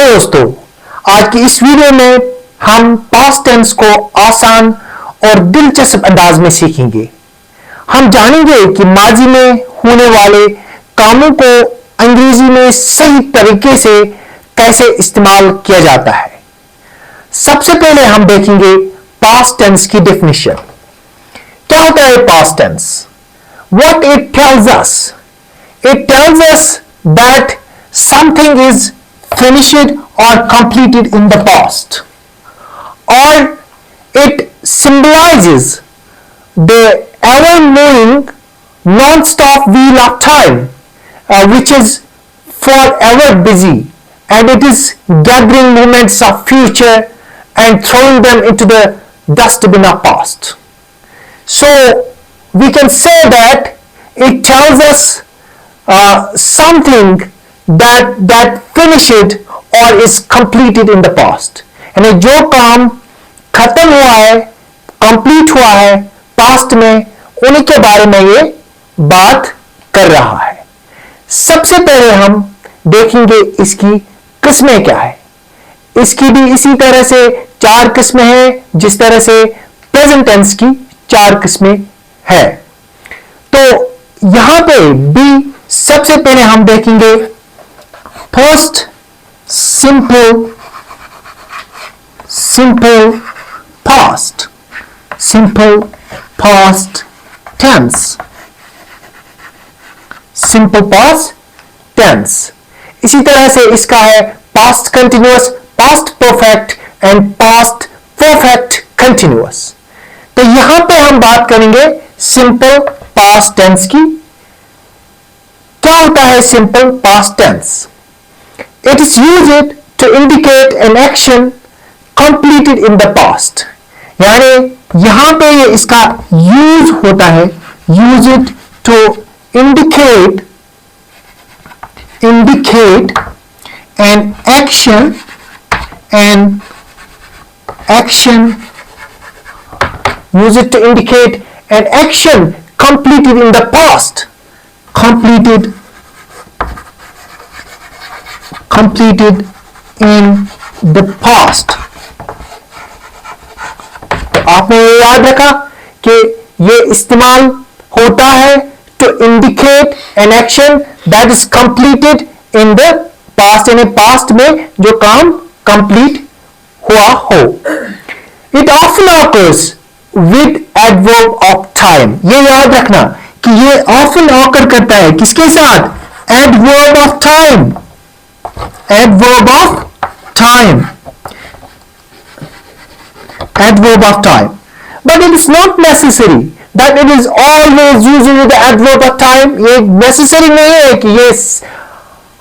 दोस्तों, आज की इस वीडियो में हम पास्ट टेंस को आसान और दिलचस्प अंदाज में सीखेंगे। हम जानेंगे कि माजी में होने वाले कामों को अंग्रेजी में सही तरीके से कैसे इस्तेमाल किया जाता है। सबसे पहले हम देखेंगे पास्ट टेंस की डेफिनेशन। क्या होता है past tense? What it tells us? It tells us that something is finished or completed in the past, or it symbolizes the ever-moving non-stop wheel of time, which is forever busy, and it is gathering moments of future and throwing them into the dustbin of past. So we can say that it tells us something that finished or is completed in the past. यानी जो काम खत्म हुआ है, complete हुआ है past में, उन्हीं के बारे में ये बात कर रहा है। सबसे पहले हम देखेंगे इसकी किस्में क्या है। इसकी भी इसी तरह से 4 किस्में हैं, जिस तरह से प्रेजेंट टेंस की 4 किस्में है। तो यहां पे बी सबसे पहले हम देखेंगे first simple past tense. Simple past tense इसी तरह से इसका है past continuous, past perfect and past perfect continuous. तो यहां पे हम बात करेंगे सिंपल पास्ट टेंस की। क्या होता है simple past tense? It is used to indicate an action completed in the past. यानी यहां पे ये इसका यूज होता है, used to indicate an action use it to indicate an action completed in the past, completed in the past। तो आपने ये याद रखा कि ये इस्तेमाल होता है to indicate an action that is completed in the past, यानी पास्ट में जो काम कंप्लीट हुआ हो। It often occurs with adverb of time। ये याद रखना कि ये often occur करता है किसके साथ? adverb of time, adverb of time, adverb of time। But it is not necessary that it is always used with the adverb of time। ये necessary नहीं है कि ये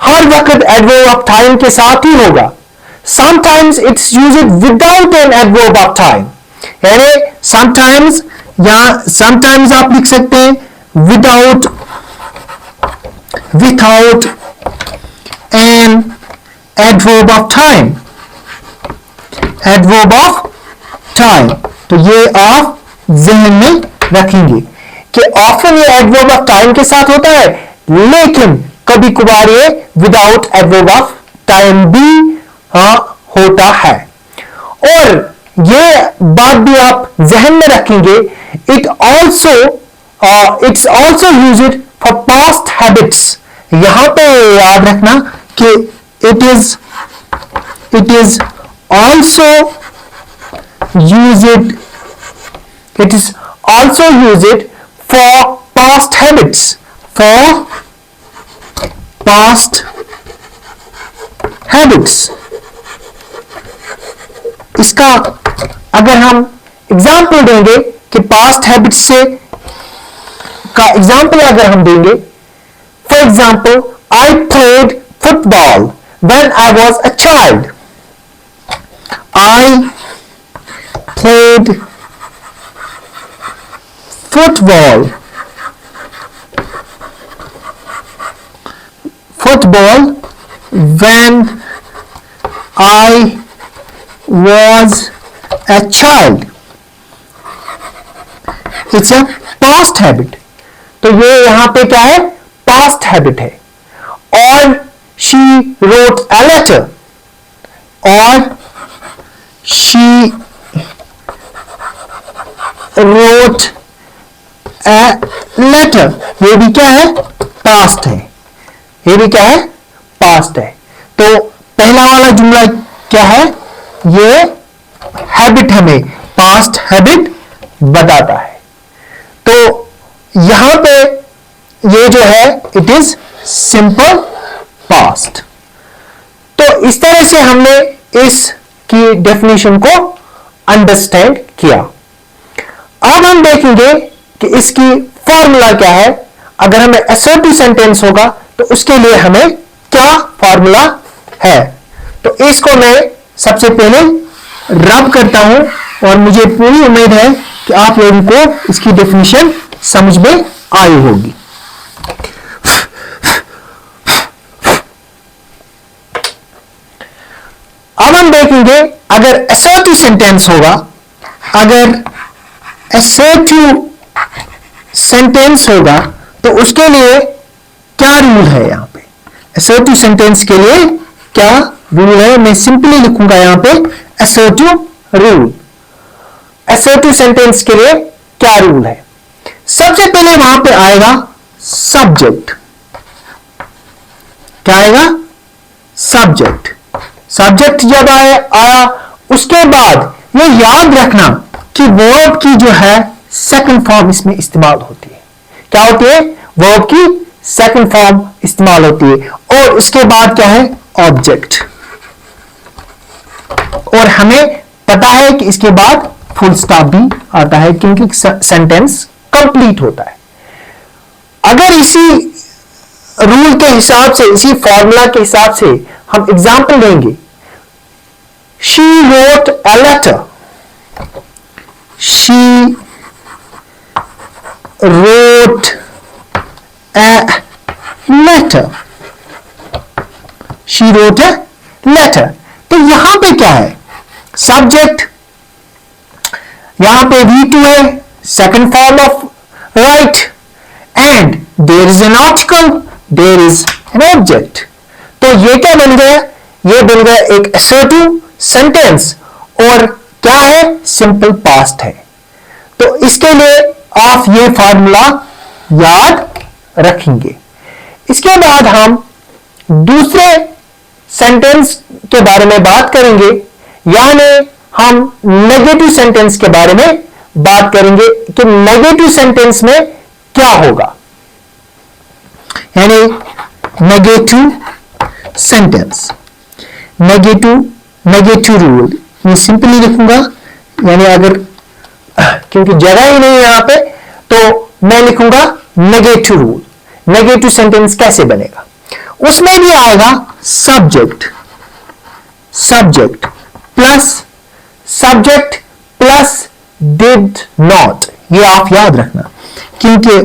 हर वक्त adverb of time के साथ ही होगा। Sometimes it's used without an adverb of time। यानी sometimes या sometimes आप लिख सकते हैं without an adverb of time, adverb of time। तो ये आप ज़हन में रखेंगे कि often ये adverb of time के साथ होता है, लेकिन कभी कभार ये without adverb of time भी होता है। और ये बात भी आप जहन में रखेंगे। It's also used for past habits. यहां पे याद रखना कि it is also used for past habits, for past habits. इसका अगर हम एग्जाम्पल देंगे कि पास्ट हैबिट से का एग्जाम्पल अगर हम देंगे, for example I played football when I was a child. I played football when I was a child। It's a past habit। तो ये यहां पे क्या है? past habit है। और she wrote a letter और she wrote a letter, ये भी क्या है? पास्ट है, ये भी क्या है? पास्ट है। तो पहला वाला जुमला क्या है? ये हैबिट हमें पास्ट हैबिट बताता है। तो यहां पे ये जो है इट इज सिंपल पास्ट। तो इस तरह से हमने इसकी डेफिनेशन को अंडरस्टैंड किया। अब हम देखेंगे कि इसकी फॉर्मूला क्या है। अगर हमें असर्टिव सेंटेंस होगा तो उसके लिए हमें क्या फॉर्मूला है। तो इसको मैं सबसे पहले रब करता हूं और मुझे पूरी उम्मीद है कि आप लोगों को इसकी डेफिनेशन समझ में आई होगी। अब हम देखेंगे अगर असर्टिव सेंटेंस होगा, अगर असर्टिव सेंटेंस होगा तो उसके लिए क्या रूल है। यहां पे असर्टिव सेंटेंस के लिए क्या रूल है? मैं सिंपली लिखूंगा यहां पे असर्टिव रूल। असर्टिव सेंटेंस के लिए क्या रूल है? सबसे पहले वहां पे आएगा सब्जेक्ट। क्या आएगा? सब्जेक्ट। सब्जेक्ट जब आया उसके बाद ये याद रखना कि वर्ब की जो है सेकंड फॉर्म इसमें इस्तेमाल होती है। क्या होती है? वर्ब की सेकंड फॉर्म इस्तेमाल होती है। और उसके बाद क्या है? ऑब्जेक्ट। और हमें पता है कि इसके बाद फुल स्टॉप भी आता है क्योंकि सेंटेंस कंप्लीट होता है। अगर इसी रूल के हिसाब से, इसी फॉर्मूला के हिसाब से हम एग्जाम्पल लेंगे, she wrote a letter, she wrote a letter, she wrote a letter। तो यहां पे क्या है? सब्जेक्ट, यहां पे V2 है, second form of write, and there is an article, there is an object. तो ये क्या बन गया? ये बन गया एक असर्टिव सेंटेंस और क्या है? सिंपल पास्ट है। तो इसके लिए आप ये फॉर्मूला याद रखेंगे। इसके बाद हम दूसरे सेंटेंस के बारे में बात करेंगे, यानी हम नेगेटिव सेंटेंस के बारे में बात करेंगे कि नेगेटिव सेंटेंस में क्या होगा। यानी नेगेटिव सेंटेंस, नेगेटिव रूल। मैं सिंपली लिखूंगा, यानी अगर क्योंकि जगह ही नहीं यहां पे, तो मैं लिखूंगा नेगेटिव रूल। नेगेटिव सेंटेंस कैसे बनेगा? उसमें भी आएगा subject, subject plus did not. ये आप याद रखना क्योंकि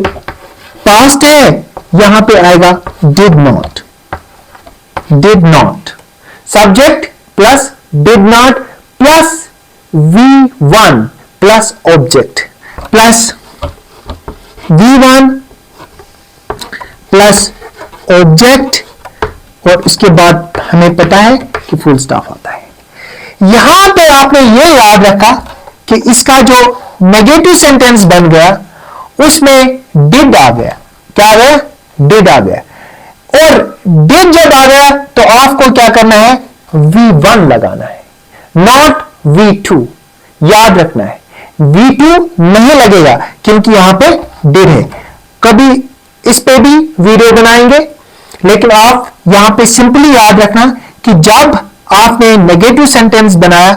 पास्ट है, यहां पे आएगा did not, did not. Subject plus did not plus V1 plus object plus V1 plus object, और उसके बाद हमें पता है कि फुल स्टॉप आता है। यहां पे आपने ये याद रखा कि इसका जो नेगेटिव सेंटेंस बन गया उसमें डिड आ गया। क्या आ गया? डिड आ गया। और डिड जब आ गया तो आपको क्या करना है? V1 लगाना है, नॉट V2। याद रखना है V2 नहीं लगेगा क्योंकि यहां पे डिड है। कभी इस पे भी वीडियो बनाएंगे, लेकिन आप यहां पे सिंपली याद रखना कि जब आपने नेगेटिव सेंटेंस बनाया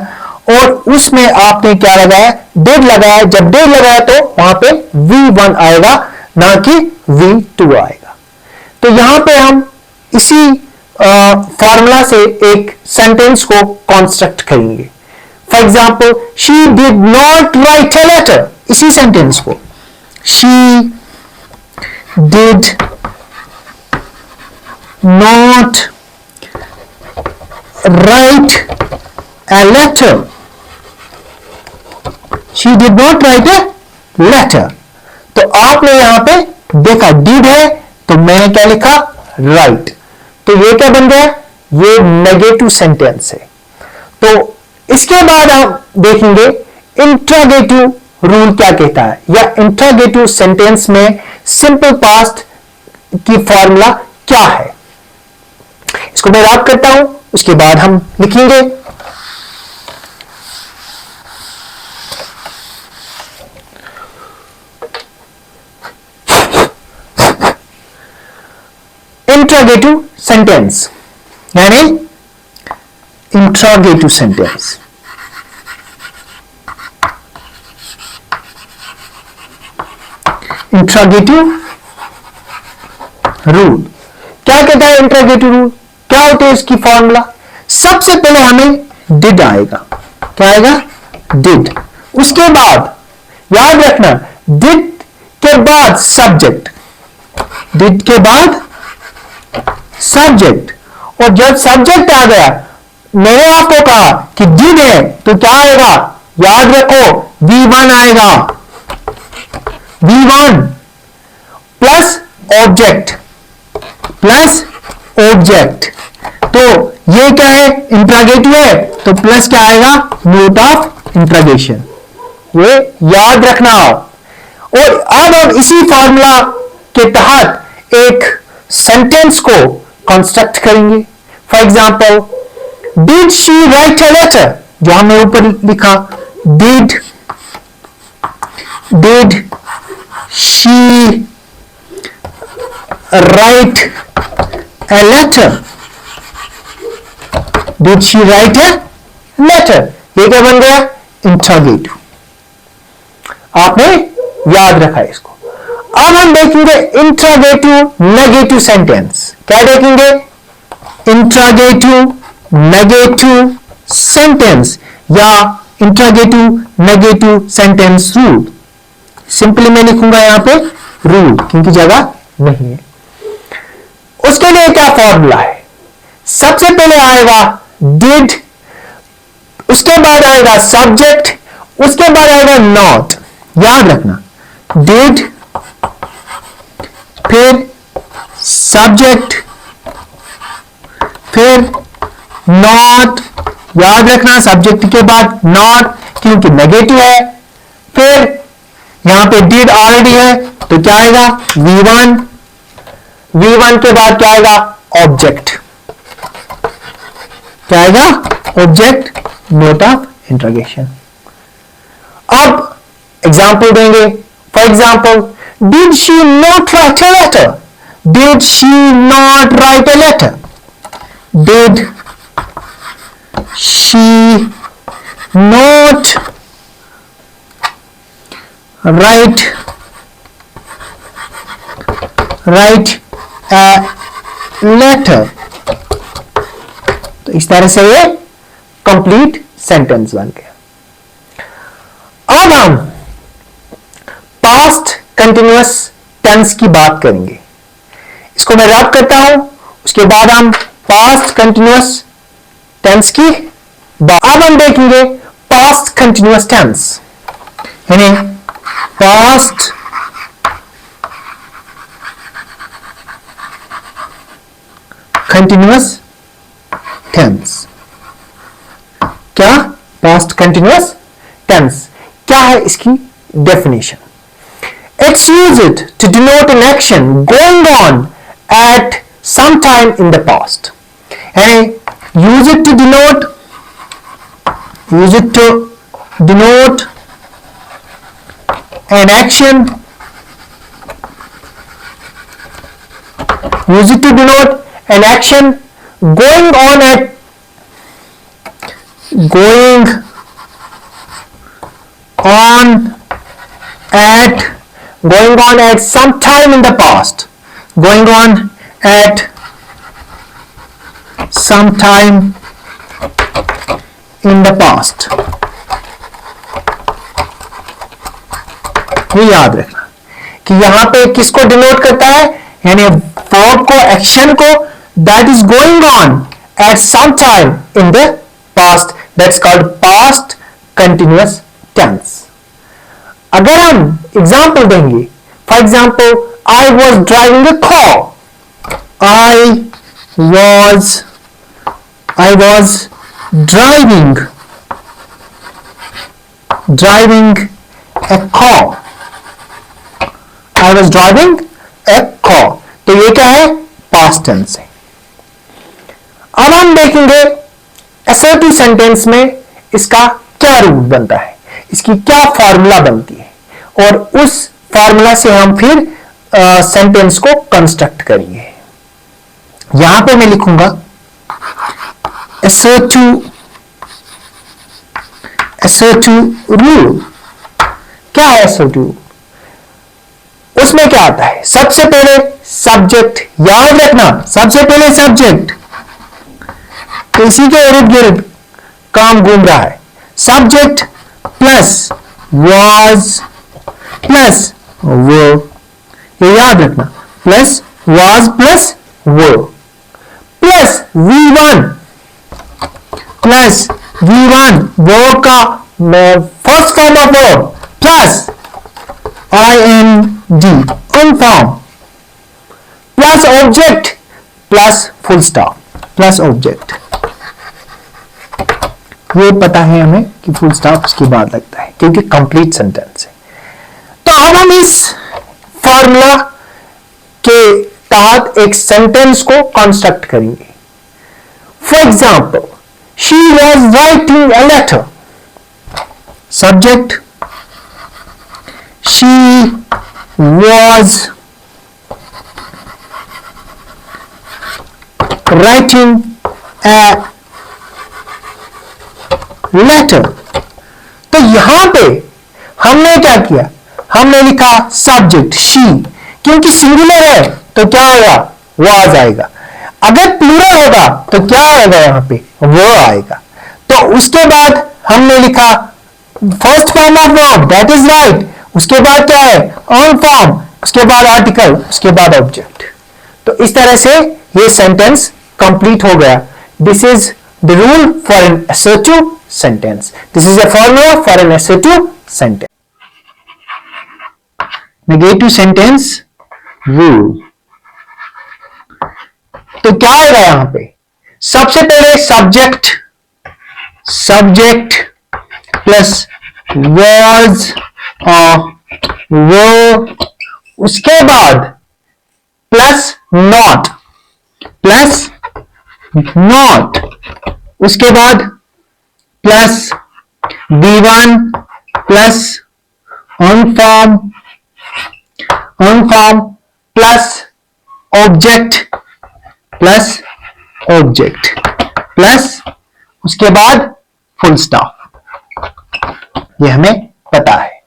और उसमें आपने क्या लगाया? डिड लगाया। जब डिड लगाया तो वहां पे V1 आएगा, ना कि V2 आएगा। तो यहां पे हम इसी फॉर्मूला से एक सेंटेंस को कंस्ट्रक्ट करेंगे। For example, she did not write a letter. इसी सेंटेंस को she did not write a letter, she did not write a letter. तो आपने यहां पे देखा डिड है तो मैंने क्या लिखा? राइट। तो ये क्या बन गया? ये नेगेटिव सेंटेंस है। तो इसके बाद हम देखेंगे इंट्रोगेटिव रूल क्या कहता है, या इंट्रोगेटिव सेंटेंस में सिंपल पास्ट की फॉर्मूला क्या है। इसको मैं रैप करता हूं, उसके बाद हम लिखेंगे। इंट्रोगेटिव सेंटेंस यानी इंट्रोगेटिव सेंटेंस, इंट्रोगेटिव रूल क्या कहता है। इंट्रोगेटिव रूल क्या होते हैं, इसकी फॉर्मूला सबसे पहले हमें डिड आएगा। क्या आएगा? डिड। उसके बाद याद रखना, डिड के बाद सब्जेक्ट, डिड के बाद सब्जेक्ट, और जब सब्जेक्ट आ गया, मैंने आपको कहा कि डिड है तो क्या आएगा, याद रखो V1 आएगा, V1 plus object, plus object. तो ये क्या है, इंट्रोगेटिव है, तो प्लस क्या आएगा, नोट ऑफ इंट्रोगेशन। ये याद रखना। और अब हम इसी फॉर्मूला के तहत एक सेंटेंस को कंस्ट्रक्ट करेंगे। For example, did she write a letter, जो हमने ऊपर लिखा, did she write a letter, did she write a letter, ये क्या बन गया, इंट्रोगेटिव। आपने याद रखा इसको। अब हम देखेंगे इंट्रोगेटिव नेगेटिव सेंटेंस। क्या देखेंगे, इंट्रोगेटिव नेगेटिव सेंटेंस या interrogative negative sentence rule. Simply मैं लिखूंगा यहां पे रूल, क्योंकि जगह नहीं है। उसके लिए क्या फॉर्मूला है, सबसे पहले आएगा डिड, उसके बाद आएगा सब्जेक्ट, उसके बाद आएगा नॉट। याद रखना, डिड फिर सब्जेक्ट फिर नॉट। याद रखना सब्जेक्ट के बाद नॉट, क्योंकि नेगेटिव है। फिर यहां पे डिड ऑलरेडी है, तो क्या आएगा, V1, V1 के बाद क्या आएगा, ऑब्जेक्ट। क्या आएगा, ऑब्जेक्ट, नोट ऑफ इंट्रोगेशन। अब एग्जाम्पल देंगे। For example, did she not write a letter, did she not write a letter, did she not write letter. तो इस तरह से ये कंप्लीट सेंटेंस बन गया। अब हम पास्ट कंटिन्यूअस टेंस की बात करेंगे। इसको मैं रैप करता हूं, उसके बाद हम पास्ट कंटिन्यूअस टेंस की बात। अब हम देखेंगे पास्ट कंटिन्यूअस टेंस, यानी पास्ट कंटिन्यूअस टेंस। क्या, पास्ट कंटिन्यूअस टेंस क्या है, इसकी definition. It's used to denote an action going on at some time in the past. यानी use it to denote an action, use it to denote an action going on at some time in the past, going on at some time in the past। ये याद रखना कि यहां पे किसको denote करता है, यानी वर्ब को, एक्शन को, that is going on at some time in the past, that's called past continuous tense. अगर हम एग्जांपल देंगे, for example, I was driving a car, I was driving a car, I was driving a car. तो ये क्या है? Past tense है। अब हम देखेंगे असर्टिव सेंटेंस में इसका क्या रूप बनता है, इसकी क्या फॉर्मूला बनती है, और उस फॉर्मूला से हम फिर सेंटेंस को कंस्ट्रक्ट करेंगे। यहां पे मैं लिखूंगा assertive रूल। क्या है assertive? उसमें क्या आता है? सबसे पहले सब्जेक्ट, याद रखना, सबसे पहले सब्जेक्ट, तो इसी के इर्द गिर्द काम घूम रहा है। Subject plus was plus verb, ये याद रखना, plus was plus verb plus V1 plus V1 verb का first form of verb plus ing अनफॉर्म plus object plus full stop plus object. ये पता है हमें कि फुल स्टॉप उसके बाद लगता है क्योंकि कंप्लीट सेंटेंस है। तो अब हम इस फॉर्मूला के तहत एक सेंटेंस को कंस्ट्रक्ट करेंगे। For example, she was writing a letter. Subject, she was writing a letter. तो यहां पे हमने क्या किया? हमने लिखा सब्जेक्ट शी, क्योंकि सिंगुलर है तो क्या आएगा? वाज आएगा। अगर प्लूरल होगा तो क्या आएगा? यहां पे वो आएगा। तो उसके बाद हमने लिखा first form of verb, that is right. उसके बाद क्या है? ऑन फॉर्म, उसके बाद आर्टिकल, उसके बाद ऑब्जेक्ट। तो इस तरह से ये सेंटेंस कंप्लीट हो गया। This is the rule for an assertive sentence. This is a formula for an assertive sentence. Negative sentence rule. तो क्या आएगा यहां पे? सबसे पहले सब्जेक्ट प्लस was वो, उसके बाद प्लस नॉट, उसके बाद प्लस V1 प्लस अनफॉर्म प्लस ऑब्जेक्ट प्लस उसके बाद फुल स्टॉप। ये हमें पता है।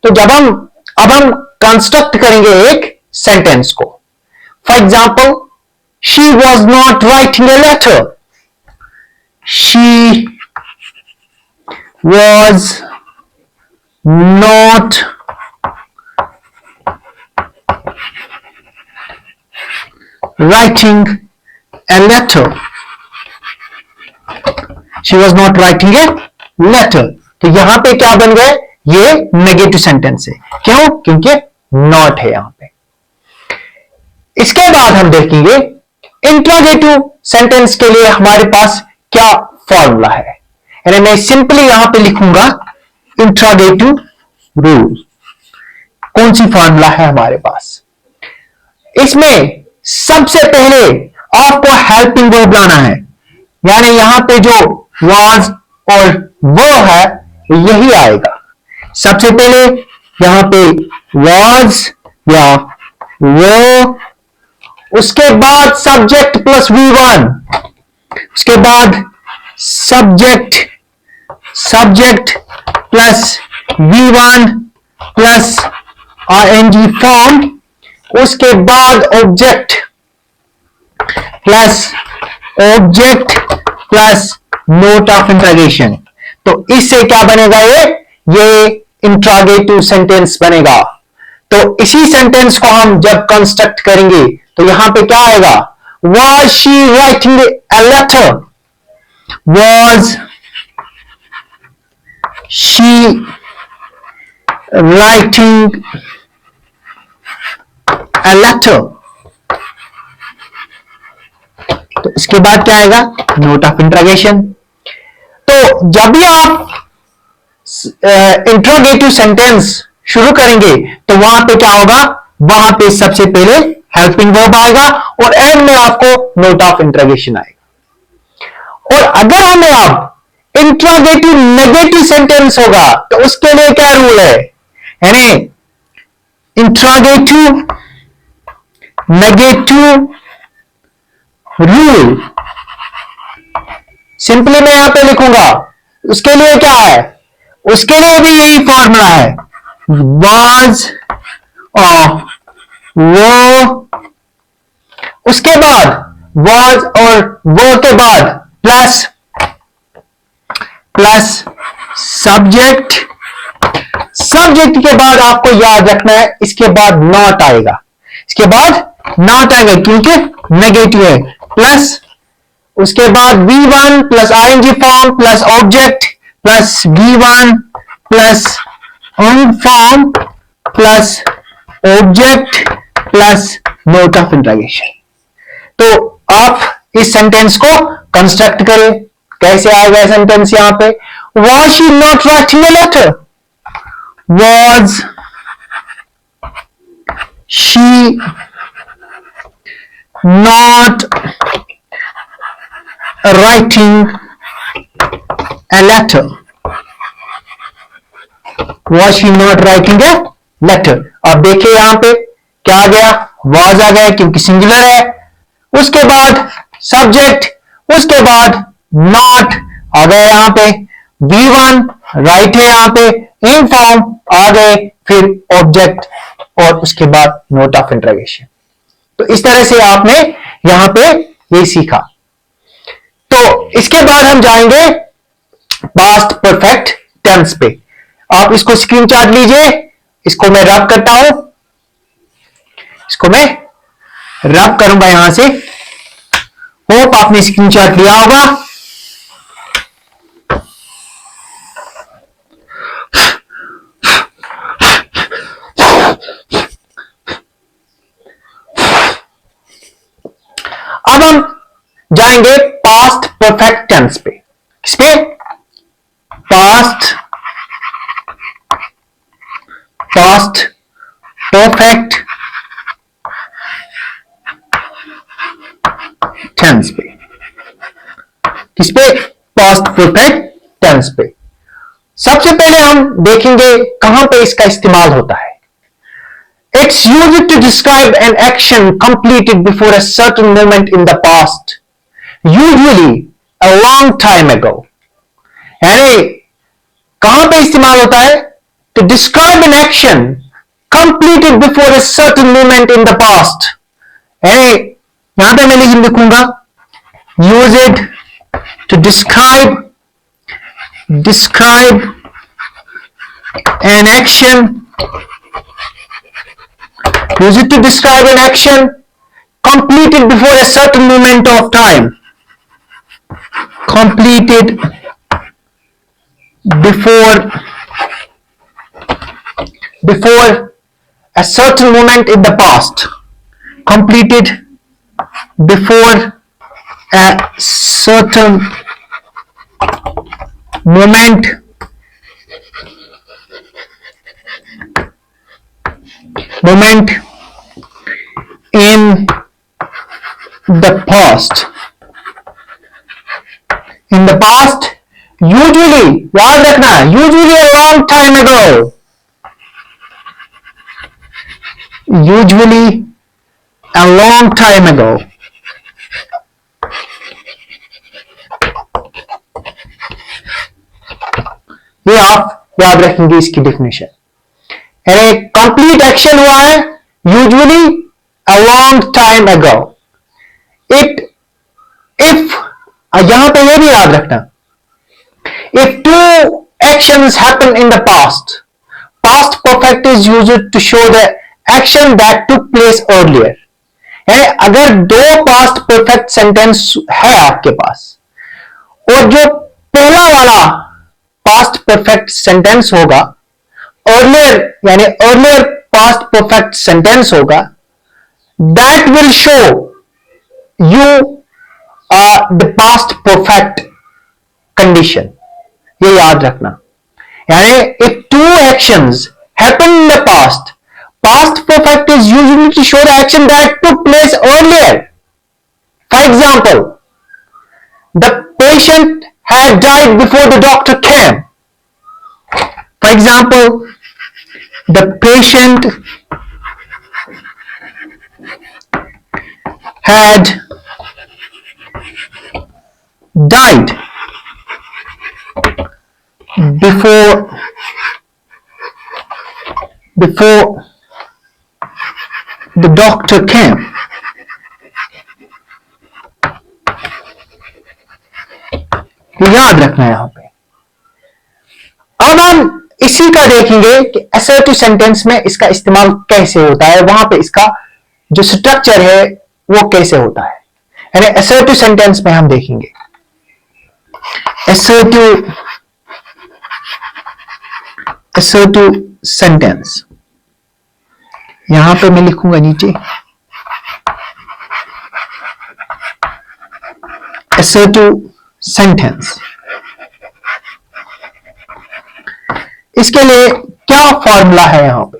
तो अब हम कंस्ट्रक्ट करेंगे एक सेंटेंस को। For example, she was not writing a letter. She was not writing a letter. She was not writing a letter. तो यहां पे क्या बन गए? ये नेगेटिव सेंटेंस है। क्यों? क्योंकि नॉट है यहां पे। इसके बाद हम देखेंगे इंट्रोगेटिव सेंटेंस के लिए हमारे पास क्या फॉर्मूला है। यानी मैं सिंपली यहां पे लिखूंगा इंट्रोगेटिव रूल। कौन सी फॉर्मूला है हमारे पास? इसमें सबसे पहले आपको हेल्पिंग वर्ब लाना है, यानी यहां पे जो वाज और वो है यही आएगा। सबसे पहले यहां पे वाज या वो, उसके बाद सब्जेक्ट प्लस V1, उसके बाद subject plus V1 plus ing form, उसके बाद object plus note of interrogation. तो इससे क्या बनेगा? ये इंट्रोगेटिव सेंटेंस बनेगा। तो इसी सेंटेंस को हम जब कंस्ट्रक्ट करेंगे तो यहां पे क्या आएगा? Was she writing a letter? Was she writing a letter? तो इसके बाद क्या आएगा? Note of interrogation. तो जब भी आप इंट्रोगेटिव सेंटेंस शुरू करेंगे तो वहां पे क्या होगा, वहां पे सबसे पहले हेल्पिंग वर्ब आएगा और एंड में आपको नोट ऑफ इंट्रोगेशन आएगा। और अगर हमें अब इंट्रोगेटिव नेगेटिव सेंटेंस होगा तो उसके लिए क्या रूल है, यानी इंट्रोगेटिव नेगेटिव रूल सिंपली मैं यहां पे लिखूंगा। उसके लिए क्या है, उसके लिए भी यही फॉर्मूला है, वाज ऑफ वो, उसके बाद वाज और वो के बाद प्लस सब्जेक्ट, सब्जेक्ट के बाद आपको याद रखना है इसके बाद नॉट आएगा, इसके बाद नॉट आएगा क्योंकि नेगेटिव है, प्लस उसके बाद V1 plus ING form plus object plus V1 plus on form plus object plus note of interrogation. तो आप इस सेंटेंस को कंस्ट्रक्ट करें। कैसे आएगा सेंटेंस, यहां पे was she not writing a letter, was she not writing a letter, was she not writing a letter। अब देखिए यहां पे क्या आ गया, was आ गया क्योंकि सिंगुलर है, उसके बाद सब्जेक्ट, उसके बाद नॉट आ गया, यहां पे V1 राइट है, यहां पे इन फॉर्म आ गए, फिर ऑब्जेक्ट और उसके बाद नोट ऑफ इंट्रोगेशन। तो इस तरह से आपने यहां पे ये सीखा। तो इसके बाद हम जाएंगे पास्ट परफेक्ट टेंस पे। आप इसको स्क्रीनशॉट लीजिए, इसको मैं रब करता हूं, इसको मैं रब करूंगा यहां से। होप आपने स्क्रीनशॉट लिया होगा। अब हम जाएंगे पास्ट परफेक्ट टेंस पे। किस पे, पास्ट परफेक्ट टेंस पे। किस पे, पास्ट परफेक्ट टेंस पे। सबसे पहले हम देखेंगे कहां पे इसका इस्तेमाल होता है। It's used to describe an action completed before a certain moment in the past, usually a long time ago। यानी कहां पे इस्तेमाल होता है, to describe an action completed before a certain moment in the past। यानी यहां पे मैं लिखूंगा use it to describe an action, use it to describe an action completed before a certain moment of time, completed before a certain moment in the past, completed before a certain moment in the past। in the past usually, याद रखना, usually a long time ago, usually a long time ago। ये आप याद रखेंगे इसकी definition. Complete action हुआ है usually a long time ago. If यहां पे ये भी याद रखना, if two actions happen in the past, past perfect is used to show the action that took place earlier. अगर दो पास्ट परफेक्ट सेंटेंस है आपके पास और जो पहला वाला पास्ट परफेक्ट सेंटेंस होगा अर्लियर, यानी अर्लियर पास्ट परफेक्ट सेंटेंस होगा, that will show you the past perfect condition. ये याद रखना। यानी if two actions happen in the past, past perfect is usually to show the action that took place earlier. For example, the patient had died before the doctor came. For example, the patient had died before the doctor came. याद रखना है यहां पे। अब हम इसी का देखेंगे कि असर्टिव सेंटेंस में इसका इस्तेमाल कैसे होता है, वहां पे इसका जो स्ट्रक्चर है वो कैसे होता है। यानी असर्टिव सेंटेंस में हम देखेंगे असर्टिव सेंटेंस। यहां पे मैं लिखूंगा नीचे assertive sentence। इसके लिए क्या फॉर्मूला है यहां पे?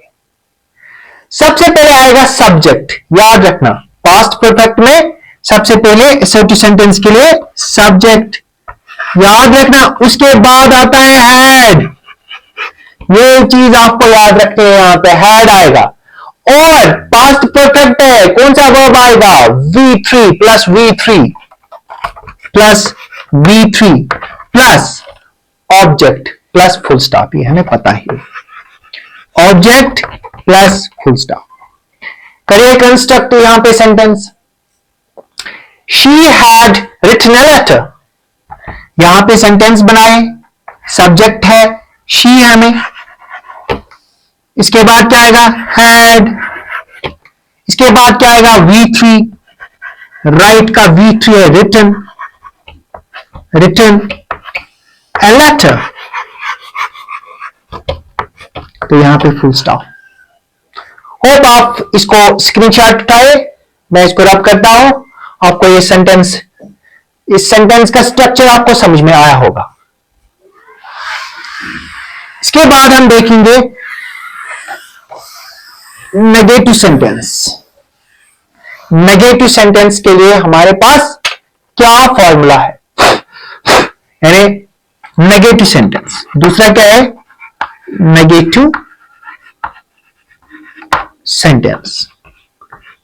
सबसे पहले आएगा सब्जेक्ट। याद रखना, पास्ट परफेक्ट में सबसे पहले assertive सेंटेंस के लिए सब्जेक्ट याद रखना। उसके बाद आता है हैड। ये चीज आपको याद रखनी है, यहां पे हैड आएगा। और पास्ट परफेक्ट है, कौन सा वर्ब आएगा? V3 plus V3 plus V3 plus object plus full stop. ये हमें पता ही, ऑब्जेक्ट प्लस फुल स्टॉप। करिए कंस्ट्रक्ट यहां पे sentence. She had written a letter. यहां पे सेंटेंस बनाए, सब्जेक्ट है शी है हमें, इसके बाद क्या आएगा? हैड। इसके बाद क्या आएगा? V3। राइट का V3 है रिटन अ लेटर। तो यहां पे फुल स्टॉप। होप आप इसको स्क्रीनशॉट उठाए, मैं इसको रब करता हूं। आपको ये सेंटेंस, इस सेंटेंस का स्ट्रक्चर आपको समझ में आया होगा। इसके बाद हम देखेंगे नेगेटिव सेंटेंस। नेगेटिव सेंटेंस के लिए हमारे पास क्या फॉर्मूला है? यानी नेगेटिव सेंटेंस दूसरा क्या है? Negative sentence.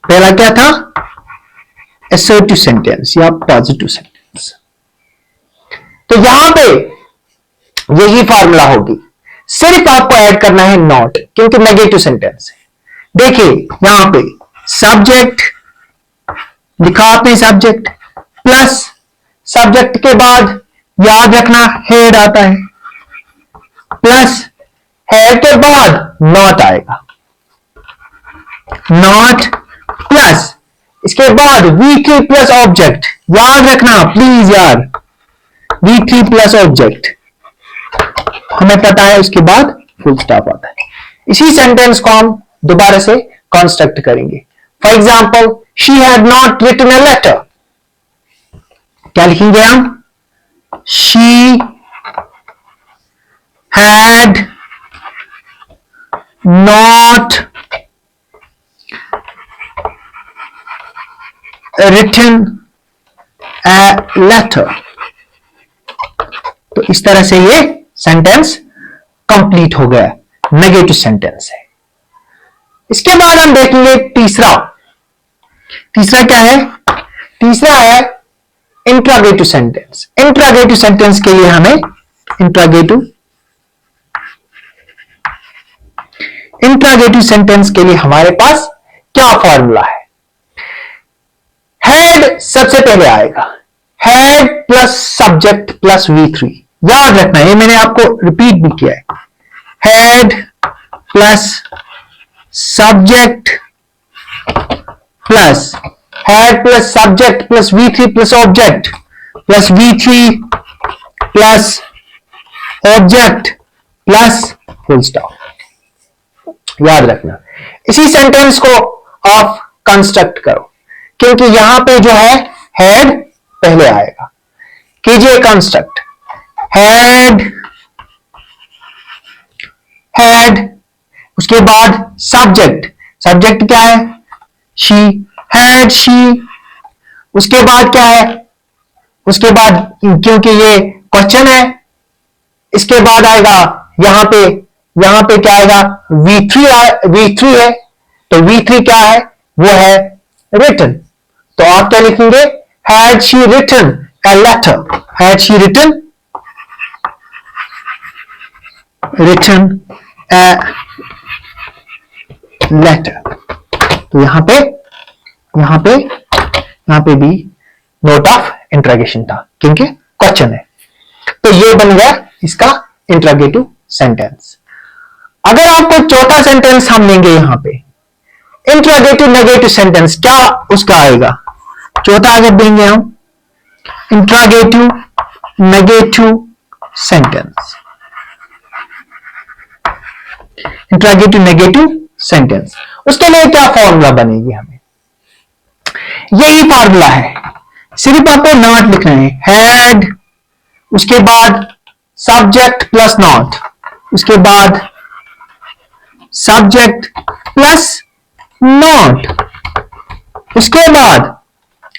पहला क्या था? असर्टिव सेंटेंस या पॉजिटिव सेंटेंस। तो यहां पे यही फॉर्मूला होगी, सिर्फ आपको ऐड करना है नॉट, क्योंकि नेगेटिव सेंटेंस है। देखिए यहां पे सब्जेक्ट लिखा आपने, सब्जेक्ट प्लस सब्जेक्ट के बाद याद रखना हेड आता है, प्लस हेड के बाद नॉट आएगा, नॉट प्लस इसके बाद V3 प्लस ऑब्जेक्ट। याद रखना प्लीज यार, V3 प्लस ऑब्जेक्ट हमें पता है, उसके बाद फुल स्टॉप आता है। इसी सेंटेंस को हम दोबारा से कंस्ट्रक्ट करेंगे। For example, she had not written a letter. क्या लिखेंगे हम? She had not written a letter. तो इस तरह से ये सेंटेंस कंप्लीट हो गया, नेगेटिव सेंटेंस है। इसके बाद हम देखेंगे तीसरा। तीसरा क्या है? तीसरा है इंट्रोगेटिव सेंटेंस। इंट्रोगेटिव सेंटेंस के लिए हमें इंट्रोगेटिव सेंटेंस के लिए हमारे पास क्या फॉर्मूला है? हेड सबसे पहले आएगा, head plus subject plus V3। याद रखना, ये मैंने आपको रिपीट भी किया है। Head plus subject plus head plus subject plus V3 plus object plus V3 plus object plus full stop. याद रखना, इसी सेंटेंस को आप कंस्ट्रक्ट करो, क्योंकि यहां पे जो है हेड पहले आएगा। कीजिए कंस्ट्रक्ट, हेड हैड, उसके बाद सब्जेक्ट, सब्जेक्ट क्या है, शी, हैड शी, उसके बाद क्या है, उसके बाद क्योंकि ये क्वेश्चन है, इसके बाद आएगा यहां पे क्या आएगा, V3 है, तो V3 क्या है, वो है रिटन। तो आप क्या लिखेंगे, had she written a letter, had she written a letter. तो यहां पे भी नोट ऑफ इंट्रोगेशन था क्योंकि क्वेश्चन है। तो ये बन गया इसका इंट्रोगेटिव सेंटेंस। अगर आपको चौथा सेंटेंस हम लेंगे यहां पे, इंट्रोगेटिव नेगेटिव सेंटेंस, क्या उसका आएगा, चौथा अगर देंगे हम interrogative negative sentence, interrogative negative sentence, उसके लिए क्या फॉर्मूला बनेगी, हमें यही फॉर्मूला है, सिर्फ आपको नॉट लिखना है, हैड, उसके बाद सब्जेक्ट प्लस नॉट, उसके बाद सब्जेक्ट प्लस नॉट, उसके बाद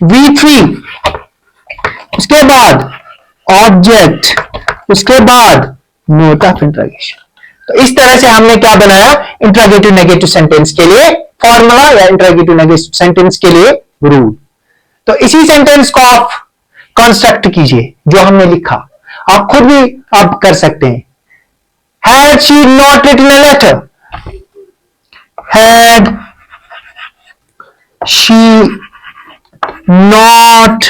V3, उसके बाद ऑब्जेक्ट, उसके बाद नोट ऑफ इंट्रोगेशन। तो इस तरह से हमने क्या बनाया, इंट्रोगेटिव नेगेटिव सेंटेंस के लिए फॉर्मूला या इंट्रोगेटिव नेगेटिव सेंटेंस के लिए रूल। तो इसी सेंटेंस को आप कंस्ट्रक्ट कीजिए जो हमने लिखा, आप खुद भी आप कर सकते हैं। Had she not written a letter, had she not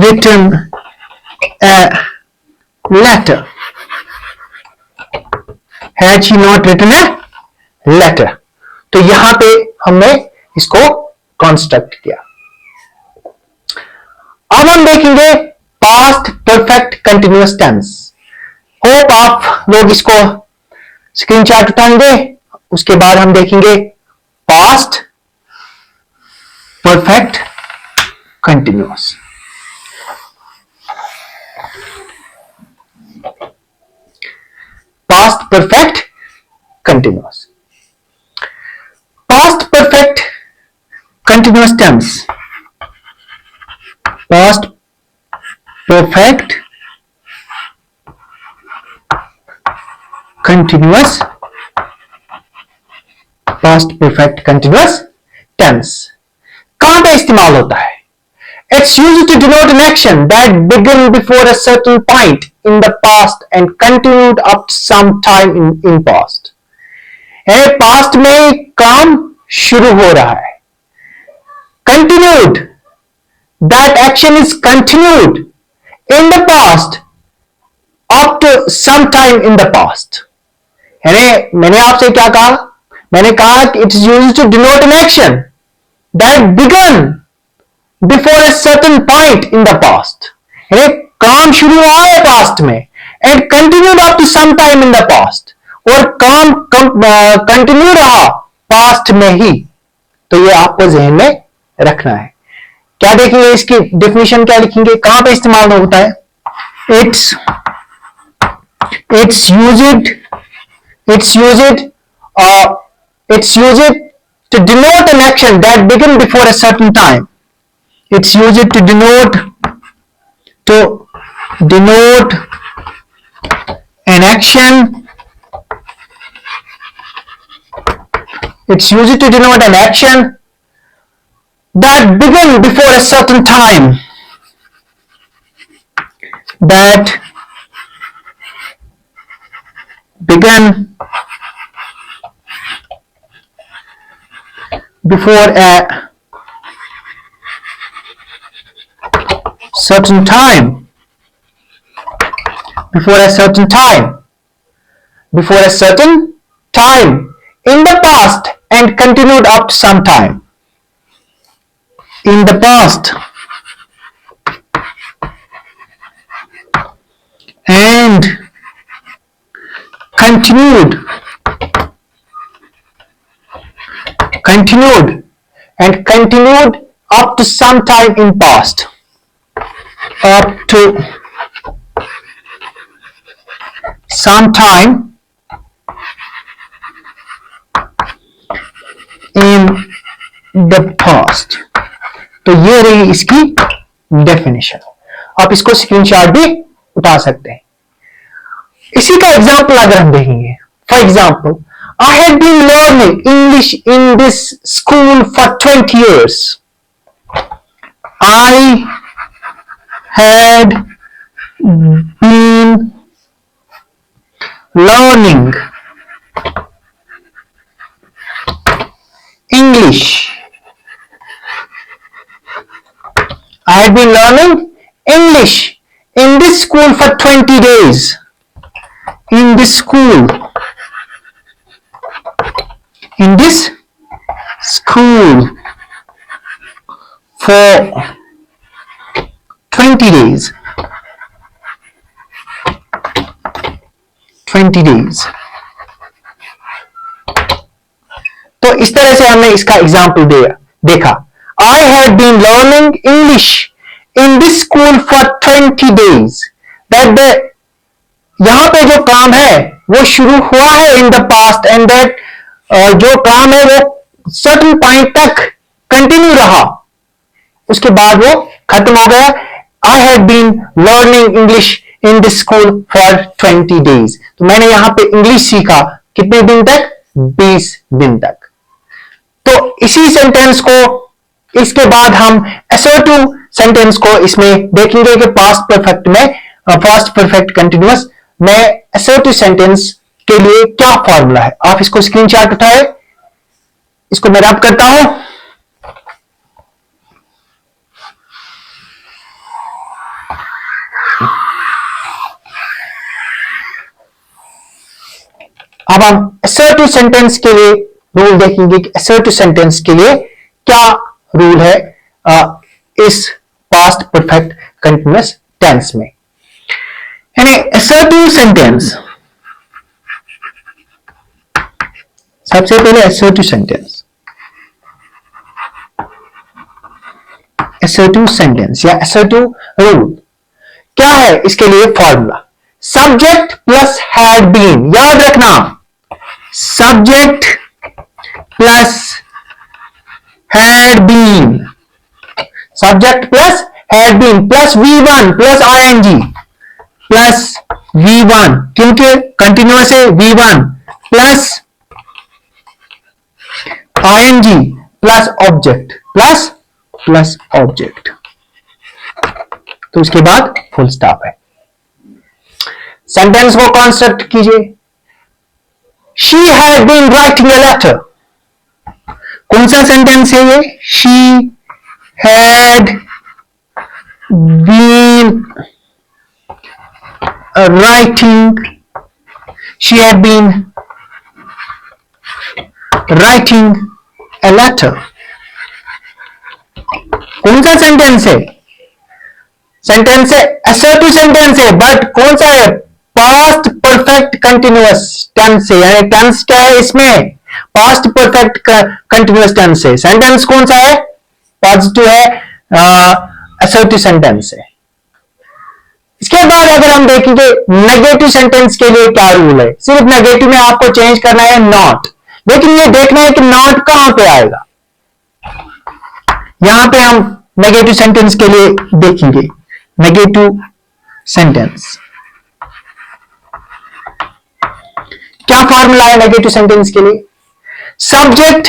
written a letter, had she not written a letter। तो यहां पे हमने इसको कंस्ट्रक्ट किया। अब हम देखेंगे past perfect continuous tense. Hope आप लोग इसको स्क्रीनशॉट उठाएंगे, उसके बाद हम देखेंगे past perfect continuous. Past perfect continuous, past perfect continuous tense, past perfect continuous, past perfect continuous tense कहां पे इस्तेमाल होता है, it's used to denote an action that began before a certain point in the past and continued up to some time in past। Past में काम शुरू हो रहा है, continued, that action is continued in the past up to some time in the past। मैंने आपसे क्या कहा, मैंने कहा कि it is used to denote an action that began before a certain point in the past। काम शुरू हुआ है पास्ट में and continued up to some time in the past, और काम कंटिन्यू रहा पास्ट में ही। तो ये आपको जहन में रखना है। क्या देखेंगे, इसकी डेफिनेशन क्या लिखेंगे, कहां पे इस्तेमाल होता है, it's used to denote an action that began before a certain time। It's used to denote an action, it's used to denote an action that began before a certain time, that began before a certain time, before a certain time in the past and continued up to some time in the past and continued up to some time in past, up to sometime in the past। तो ये रही इसकी definition. आप इसको screenshot भी उठा सकते हैं। इसी का एग्जाम्पल अगर हम देखेंगे, for example, I had been learning English in this school for 20 years। I had been learning English. I had been learning English in this school for 20 days. In this school. In this school for 20 days। 20 days। तो इस तरह से हमने इसका example देखा। I had been learning English in this school for 20 days। That यहां पे जो काम है वो शुरू हुआ है in the past and that जो काम है वो certain point तक कंटिन्यू रहा, उसके बाद वो खत्म हो गया। I had been learning English in this school for 20 days। तो मैंने यहां पे इंग्लिश सीखा कितने दिन तक? 20 दिन तक। तो इसी सेंटेंस को, इसके बाद हम assertive सेंटेंस को इसमें देखेंगे कि पास्ट परफेक्ट में, पास्ट परफेक्ट कंटिन्यूअस में assertive सेंटेंस के लिए क्या फॉर्मूला है। आप इसको स्क्रीनशॉट उठाए, इसको मैं रब करता हूं। अब हम assertive सेंटेंस के लिए रूल देखेंगे कि assertive सेंटेंस के लिए क्या रूल है इस पास्ट परफेक्ट कंटिन्यूअस टेंस में। यानी assertive सेंटेंस, सबसे पहले assertive सेंटेंस, assertive सेंटेंस या assertive रूल क्या है? इसके लिए formula subject plus had been. याद रखना, subject plus had been, subject plus had been plus V1 plus ING plus V1, क्योंकि कंटिन्यूअस है, V1 plus ING plus object plus plus object. तो उसके बाद फुल स्टॉप है। सेंटेंस को construct कीजिए। She had been writing a letter. कौन सा सेंटेंस है ये? She had been writing, she had been writing a letter. कौन सा सेंटेंस है? सेंटेंस है assertive सेंटेंस है, बट कौन सा है? पास्ट परफेक्ट कंटिन्यूअस टेंस है। यानी टेंस क्या है इसमें? पास्ट परफेक्ट कंटिन्यूअस टेंस है। सेंटेंस कौन सा है? पॉजिटिव है, assertive सेंटेंस है। इसके बाद अगर हम देखेंगे नेगेटिव सेंटेंस के लिए क्या रूल है, सिर्फ नेगेटिव में आपको चेंज करना है नॉट, लेकिन ये देखना है कि नॉट कहां पे आएगा। यहां पे हम नेगेटिव सेंटेंस के लिए देखेंगे। नेगेटिव सेंटेंस क्या फॉर्मूला है नेगेटिव सेंटेंस के लिए? सब्जेक्ट,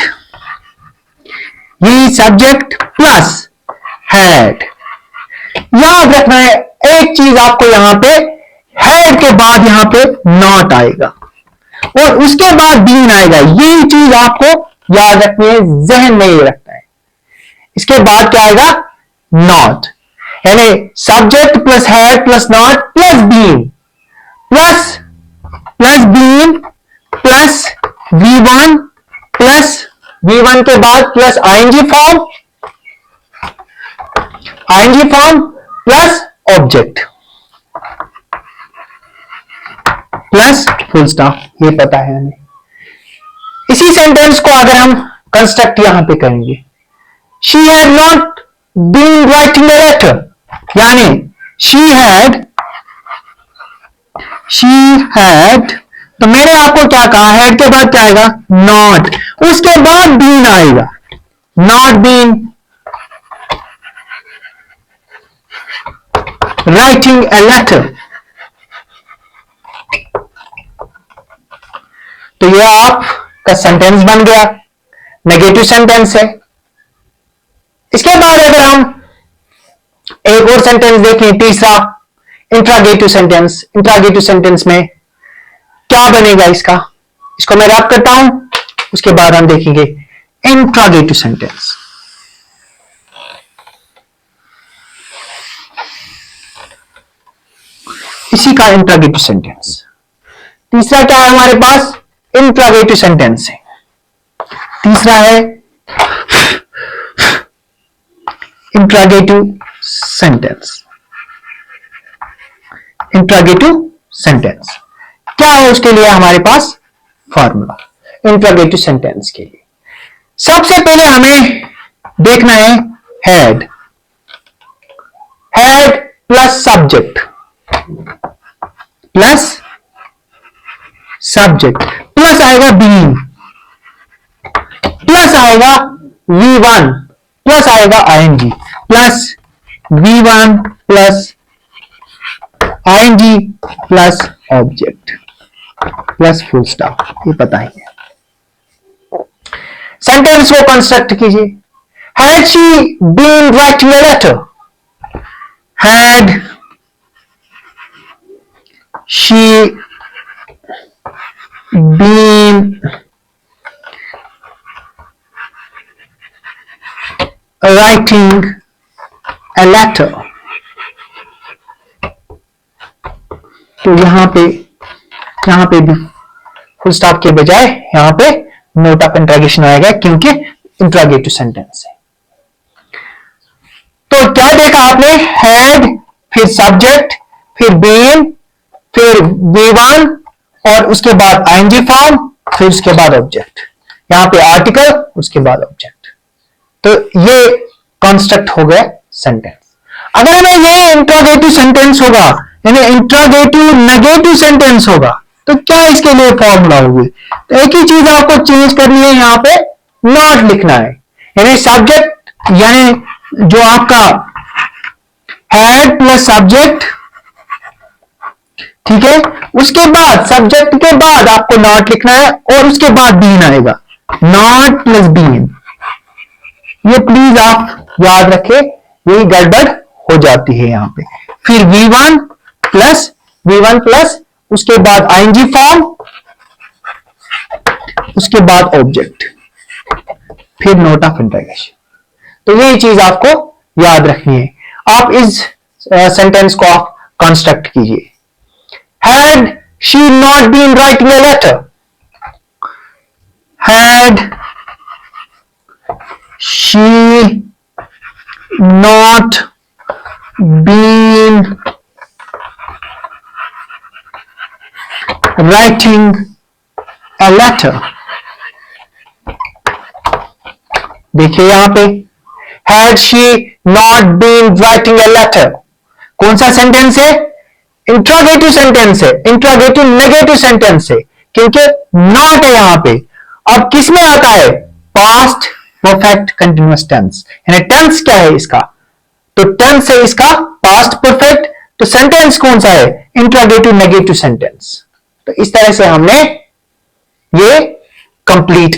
ये सब्जेक्ट प्लस हैड। याद रखना है एक चीज आपको, यहां पे हैड के बाद यहां पे नॉट आएगा और उसके बाद बीन आएगा। ये चीज आपको याद रखनी है, जहन में ये रखना है। इसके बाद क्या आएगा? नॉट। यानी subject plus had plus not plus been plus been plus V1 plus V1 के बाद plus ING form plus object plus full stop. ये पता है हमें। इसी सेंटेंस को अगर हम कंस्ट्रक्ट यहां पे करेंगे, she had not been writing a letter, यानी शी हैड शी हैड, तो मैंने आपको क्या कहा, हैड के बाद क्या आएगा, नॉट, उसके बाद बीन आएगा, not been writing a letter. तो ये आपका सेंटेंस बन गया, नेगेटिव सेंटेंस है। इसके बाद अगर हम एक और सेंटेंस देखें, तीसरा इंट्रागेटिव सेंटेंस, इंट्रागेटिव सेंटेंस में क्या बनेगा इसका, इसको मैं रब करता हूं, उसके बाद हम देखेंगे इंट्रागेटिव सेंटेंस। इसी का इंट्रागेटिव सेंटेंस। तीसरा क्या है हमारे पास, इंट्रागेटिव सेंटेंस है। तीसरा है इंट्रागेटिव सेंटेंस। इंट्रागेटिव सेंटेंस क्या है, उसके लिए हमारे पास फॉर्मूला इंट्रागेटिव सेंटेंस के लिए। सबसे पहले हमें देखना है had, had plus subject, plus subject, plus आएगा बीइंग, प्लस आएगा V1, प्लस आएगा ING, plus V1 plus ING plus object plus full stop. ये पता ही है। सेंटेंस को कंस्ट्रक्ट कीजिए। Had she been writing a letter, had she been writing a letter, तो यहां पे भी फुल स्टॉप के बजाय यहां पे नोट ऑफ इंट्रोगेशन आएगा, क्योंकि इंट्रोगेटिव सेंटेंस है। तो क्या देखा आपने, हैड, फिर सब्जेक्ट, फिर बीन, फिर V1 और उसके बाद ING फॉर्म, फिर उसके बाद ऑब्जेक्ट, यहां पे आर्टिकल, उसके बाद ऑब्जेक्ट। तो ये कंस्ट्रक्ट हो गया सेंटेंस। अगर हमें ये इंट्रोगेटिव सेंटेंस होगा, यानी इंट्रोगेटिव नेगेटिव सेंटेंस होगा, तो क्या इसके लिए फॉर्मूला होगी, तो एक ही चीज आपको चेंज करनी है, यहां पे नॉट लिखना है, यानी सब्जेक्ट, यानी जो आपका हैड प्लस सब्जेक्ट, ठीक है, उसके बाद सब्जेक्ट के बाद आपको नॉट लिखना है और उसके बाद बीन आएगा, नॉट प्लस बीन। ये प्लीज आप याद रखें, यही गड़बड़ हो जाती है यहां पे। फिर V1 प्लस उसके बाद ING फॉर्म, उसके बाद ऑब्जेक्ट, फिर नोट ऑफ इंट्रोगेशन। तो यही चीज आपको याद रखनी है। आप इस सेंटेंस को आप कंस्ट्रक्ट कीजिए। Had she not been writing a letter, had she not been writing a letter, देखिए यहां पे had she not been writing a letter, कौन सा सेंटेंस है, इंट्रोगेटिव सेंटेंस है, इंट्रोगेटिव नेगेटिव सेंटेंस है, क्योंकि नॉट है यहां पे। अब किस में आता है, पास्ट परफेक्ट कंटिन्यूअस टेंस, यानी टेंस क्या है इसका, तो टेंस है इसका पास्ट परफेक्ट, तो सेंटेंस कौन सा है, इंट्रोगेटिव नेगेटिव सेंटेंस। तो इस तरह से हमने ये कंप्लीट